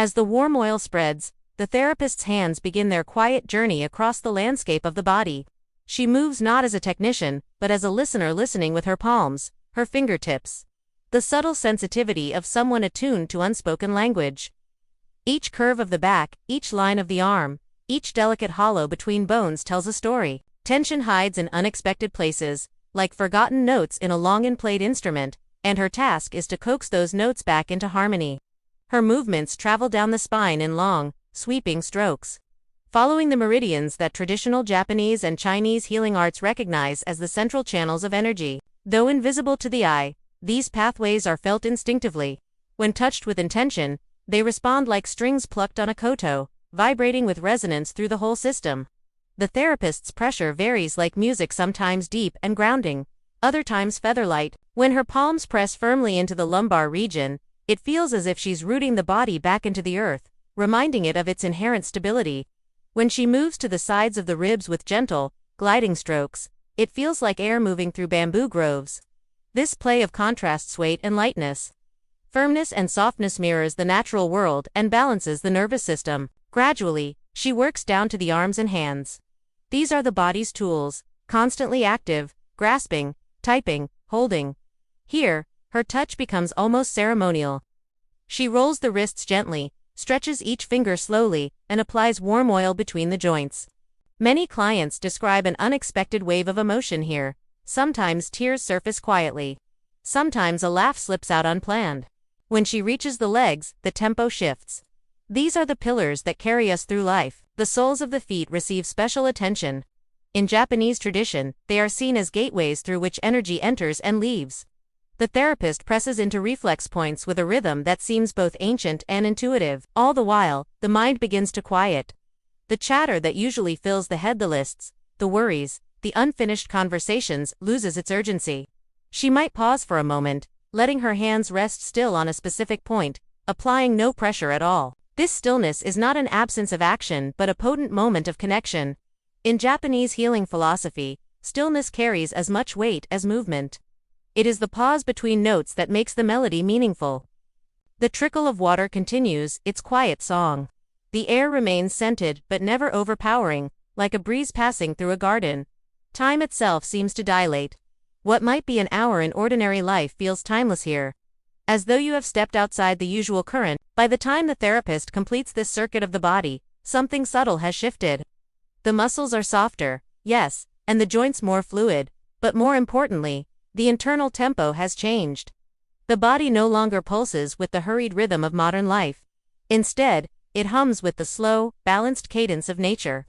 As the warm oil spreads, the therapist's hands begin their quiet journey across the landscape of the body. She moves not as a technician, but as a listener listening with her palms, her fingertips. The subtle sensitivity of someone attuned to unspoken language. Each curve of the back, each line of the arm, each delicate hollow between bones tells a story. Tension hides in unexpected places, like forgotten notes in a long-unplayed instrument, and her task is to coax those notes back into harmony. Her movements travel down the spine in long, sweeping strokes, following the meridians that traditional Japanese and Chinese healing arts recognize as the central channels of energy. Though invisible to the eye, these pathways are felt instinctively. When touched with intention, they respond like strings plucked on a koto, vibrating with resonance through the whole system. The therapist's pressure varies like music, sometimes deep and grounding, other times featherlight. When her palms press firmly into the lumbar region, it feels as if she's rooting the body back into the earth, reminding it of its inherent stability. When she moves to the sides of the ribs with gentle, gliding strokes, it feels like air moving through bamboo groves. This play of contrasts, weight and lightness, firmness and softness, mirrors the natural world and balances the nervous system. Gradually, she works down to the arms and hands. These are the body's tools, constantly active, grasping, typing, holding. Here, her touch becomes almost ceremonial. She rolls the wrists gently, stretches each finger slowly, and applies warm oil between the joints. Many clients describe an unexpected wave of emotion here. Sometimes tears surface quietly. Sometimes a laugh slips out unplanned. When she reaches the legs, the tempo shifts. These are the pillars that carry us through life. The soles of the feet receive special attention. In Japanese tradition, they are seen as gateways through which energy enters and leaves. The therapist presses into reflex points with a rhythm that seems both ancient and intuitive. All the while, the mind begins to quiet. The chatter that usually fills the head, the lists, the worries, the unfinished conversations, loses its urgency. She might pause for a moment, letting her hands rest still on a specific point, applying no pressure at all. This stillness is not an absence of action but a potent moment of connection. In Japanese healing philosophy, stillness carries as much weight as movement. It is the pause between notes that makes the melody meaningful. The trickle of water continues its quiet song. The air remains scented but never overpowering, like a breeze passing through a garden. Time itself seems to dilate. What might be an hour in ordinary life feels timeless here, as though you have stepped outside the usual current. By the time the therapist completes this circuit of the body, something subtle has shifted. The muscles are softer, yes, and the joints more fluid, but more importantly, the internal tempo has changed. The body no longer pulses with the hurried rhythm of modern life. Instead, it hums with the slow, balanced cadence of nature.